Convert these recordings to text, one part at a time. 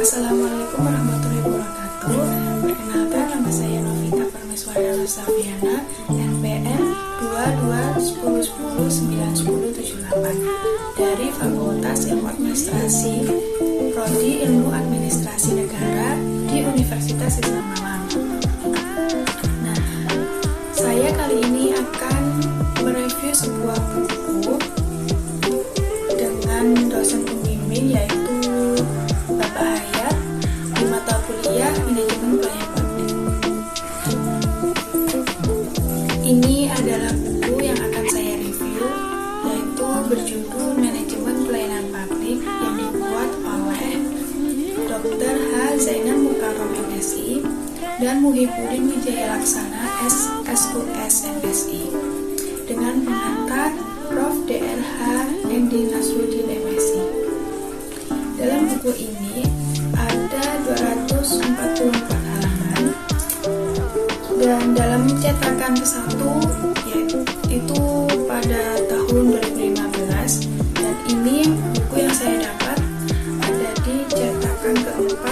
Assalamualaikum warahmatullahi wabarakatuh. Perkenalkan, nama saya Novita Permeswara Rosaviana, NPM 2210109108 dari Fakultas Ilmu Administrasi, Prodi Ilmu Administrasi Negara di Universitas Islam Malang. Nah, saya kali ini akan mereview sebuah buku dengan dosen pembimbing yaitu Bapak Hayat di mata kuliah Manajemen Pelayanan Publik. Ini adalah buku yang akan saya review, yaitu berjudul Manajemen Pelayanan Publik yang dibuat oleh Dr. H. Zainal Mukarram MSI dan Muhyiddin Wijaya Laksana SSUS MSI dengan pengantar Prof. Dr.H. Endi Nasruddin MSI. Dalam buku ini ada 244 halaman dan dalam cetakan ke-1 yaitu pada tahun 2015, dan ini buku yang saya dapat ada di cetakan ke-4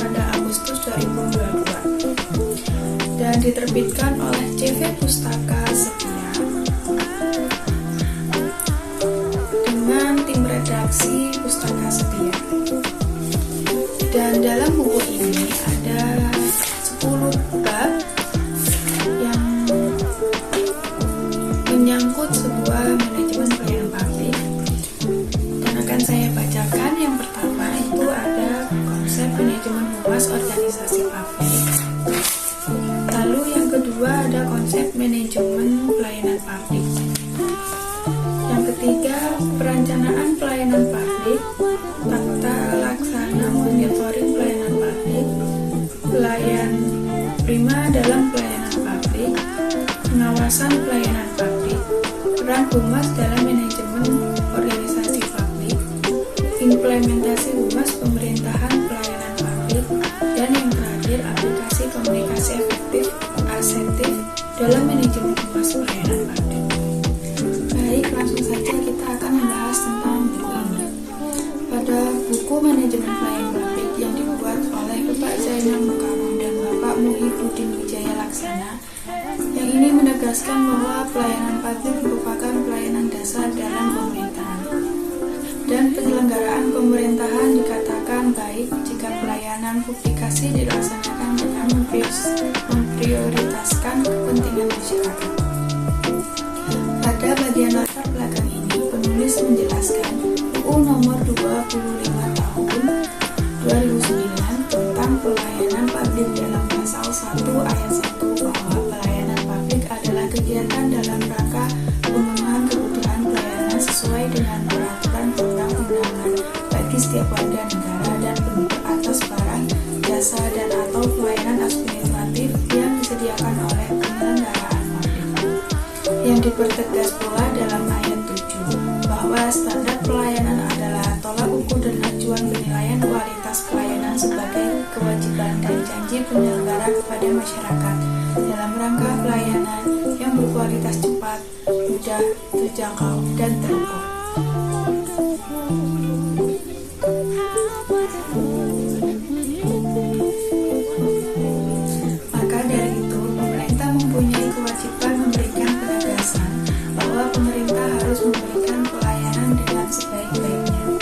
pada Agustus 2022 dan diterbitkan oleh CV Pustaka Setia dengan tim redaksi Pustaka Setia. Dan dalam buku ini ada 10 bab yang menyangkut sebuah manajemen pelayanan publik, dan akan saya bacakan. Yang pertama itu ada konsep manajemen humas organisasi publik. Lalu yang kedua ada konsep manajemen pelayanan publik. Yang ketiga, perencanaan pelayanan publik, tata laksana monitoring pelayanan publik, pelayan prima dalam pelayanan publik, pengawasan pelayanan publik, peran humas dalam manajemen organisasi publik, implementasi humas pemerintahan pelayanan publik, dan yang terakhir aplikasi komunikasi efektif asertif dalam manajemen humas pelayanan publik. Baik, langsung saja kita akan membahas tentang buku ini. Pada buku Manajemen Pelayanan Publik yang dibuat oleh Bapak Zainal Mukarram dan Bapak Muhyiddin Wijaya Laksana, yang ini menegaskan bahwa pelayanan publik merupakan pelayanan dasar dalam pemerintahan, dan penyelenggaraan pemerintahan dikatakan baik jika pelayanan publikasi dilaksanakan dengan memprioritaskan kepentingan masyarakat. Pada bagian latar belakang ini, penulis menjelaskan UU Nomor 25 Tahun 2009 tentang pelayanan publik dalam pasal 1 ayat 1 bahwa pelayanan publik adalah kegiatan dalam rangka pemenuhan kebutuhan pelayanan sesuai dengan peraturan perundang-undangan bagi setiap warga negara dan penduduk atas barang, jasa, dan atau pelayanan administratif yang disediakan oleh penyelenggaraan publik. Yang dipertegas pula dalam ayat 7 bahwa standar pelayanan adalah tolak ukur dan acuan penilaian kualitas pelayanan sebagai kewajiban dan janji penyelenggara kepada masyarakat dalam rangka pelayanan yang berkualitas cepat, mudah, terjangkau, dan terukur. Maka dari itu, pemerintah mempunyai kewajiban memberikan penegasan bahwa pemerintah harus memberikan pelayanan dengan sebaik-baiknya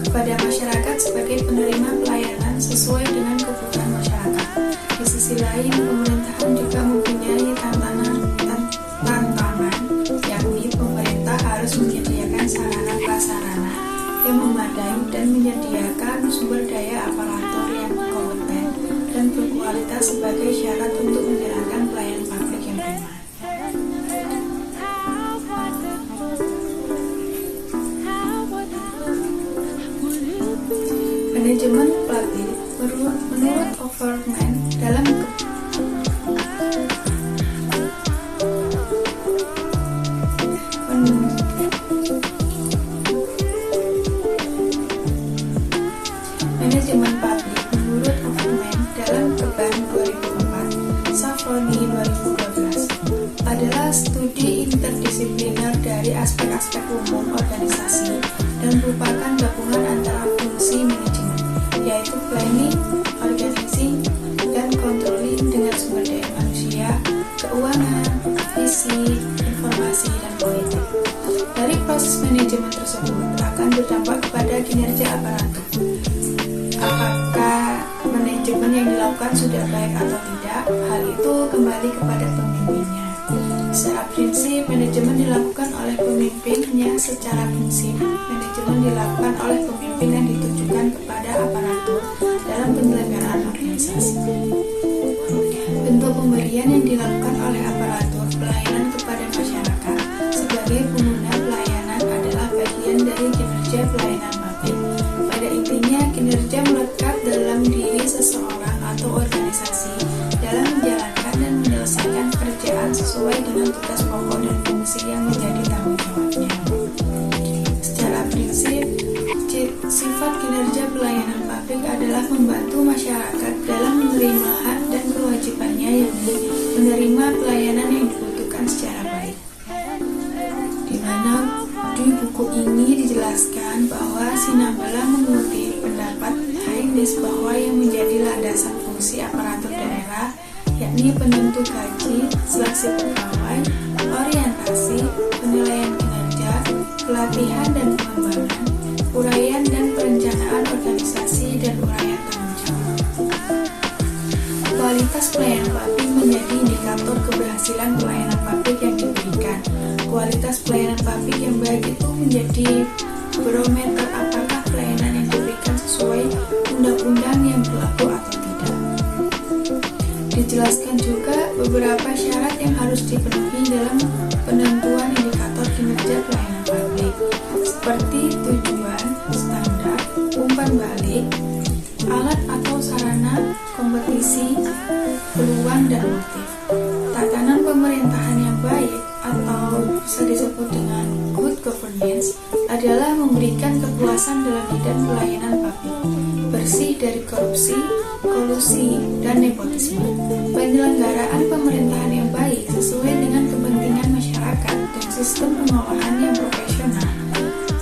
kepada masyarakat sebagai penerima pelayanan sesuai dengan kebutuhan masyarakat. Di sisi lain, pemerintahan juga mempunyai tantangan, yakni pemerintah harus menyediakan sarana-prasarana yang memadai dan menyediakan sumber daya aparatur yang kompeten dan berkualitas sebagai syarat untuk menjalankan pelayanan publik yang prima. Manajemen publik menurut Overman dalam Manajemen publik menurut Overman dalam Keban 2004, Safroni 2012 adalah studi interdisipliner dari aspek-aspek umum organisasi dan merupakan gabungan antara fungsi manajemen, yaitu proses manajemen tersebut akan berdampak kepada kinerja aparatur. Apakah manajemen yang dilakukan sudah baik atau tidak, hal itu kembali kepada pemimpinnya. Secara prinsip, manajemen dilakukan oleh pemimpinnya. Secara prinsip, manajemen dilakukan oleh pemimpin yang ditujukan kepada aparatur dalam penyelenggaraan organisasi. Bentuk pemberian yang dilakukan oleh aparatur pelayanan kepada masyarakat sebagai pengguna pelayanan adalah bagian dari kinerja pelayanan publik. Pada intinya, kinerja melekat dalam diri seseorang atau organisasi dalam menjalankan dan menyelesaikan pekerjaan sesuai dengan tugas pokok dan fungsi yang menjadi tanggung jawabnya. Secara prinsip, sifat kinerja pelayanan publik adalah membantu masyarakat dalam menerima hak dan kewajibannya, yakni menerima pelayanan yang dibutuhkan secara baik. Di mana di buku ini dijelaskan bahwa Sinambela mengutip pendapat Haynes bahwa yang menjadi landasan fungsi aparatur daerah yakni penentu gaji, seleksi pegawai, orientasi, penilaian kinerja, pelatihan dan pengembangan, uraian dan perencanaan organisasi, dan uraian tanggung jawab. Kualitas pelayanan publik menjadi indikator keberhasilan pelayanan publik yang diberikan. Kualitas pelayanan publik yang baik itu menjadi barometer apakah pelayanan yang diberikan sesuai undang-undang yang berlaku atau tidak. Dijelaskan juga beberapa syarat yang harus dipenuhi dalam penentuan indikator kinerja pelayanan publik, seperti tujuan, standar, umpan balik, alat atau sarana, kompetisi, peluang, dan motif. Tatanan pemerintahan yang baik atau bisa disebut dengan good governance adalah memberikan kepuasan dalam bidang pelayanan publik, bersih dari korupsi, kolusi, dan nepotisme. Penyelenggaraan pemerintahan yang baik sesuai dengan kepentingan masyarakat dan sistem pengelolaan yang profesional.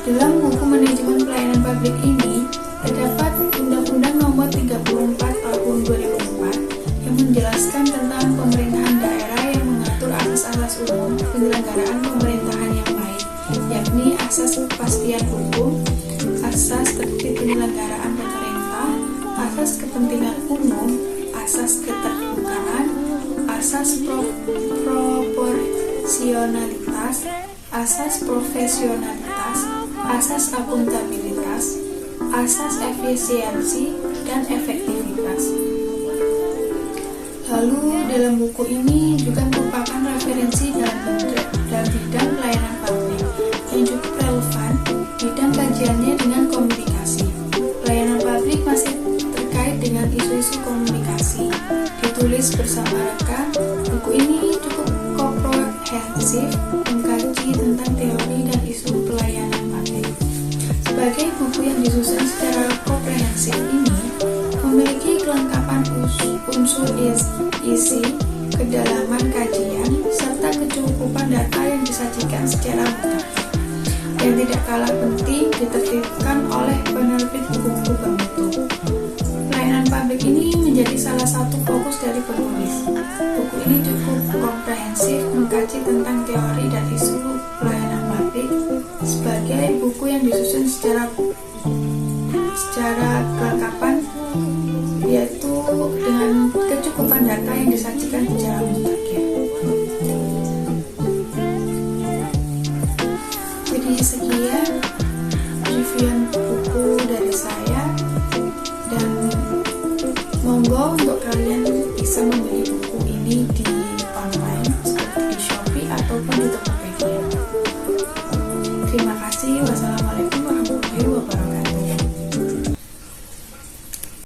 Dalam buku manajemen pelayanan publik ini terdapat Undang-Undang Nomor 34 Tahun 2004 yang menjelaskan tentang pemerintahan daerah yang mengatur asas-asas umum penyelenggaraan pemerintahan yang baik, yakni asas kepastian hukum, asas tertib penyelenggaraan pemerintah, asas kepentingan umum, asas keterbukaan, asas proporsionalitas, asas profesionalitas, asas akuntabilitas, asas efisiensi, dan efektivitas. Lalu dalam buku ini juga merupakan referensi dalam bidang pelayanan publik yang cukup relevan. Bidang kajiannya dengan komunikasi. Pelayanan publik masih terkait dengan isu-isu komunikasi. Ditulis bersama rekan, buku ini cukup komprehensif mengkaji tentang teori dan isu pelayanan publik. Sebagai buku yang disusun secara komprehensif ini memiliki kelengkapan unsur isi, kedalaman kajian, serta kecukupan data yang disajikan secara mudah. Yang tidak kalah penting ditertibkan oleh penerbit buku bermutu. Pelayanan publik ini menjadi salah satu fokus dari penulis. Buku ini cukup komprehensif mengkaji tentang teori dan isu pelayanan publik sebagai buku yang disusun secara kelengkapan, yaitu dengan kecukupan data yang disajikan secara mutakhir. Jadi sekian review buku dari saya, dan monggo untuk kalian bisa membeli buku ini di online seperti di Shopee ataupun di toko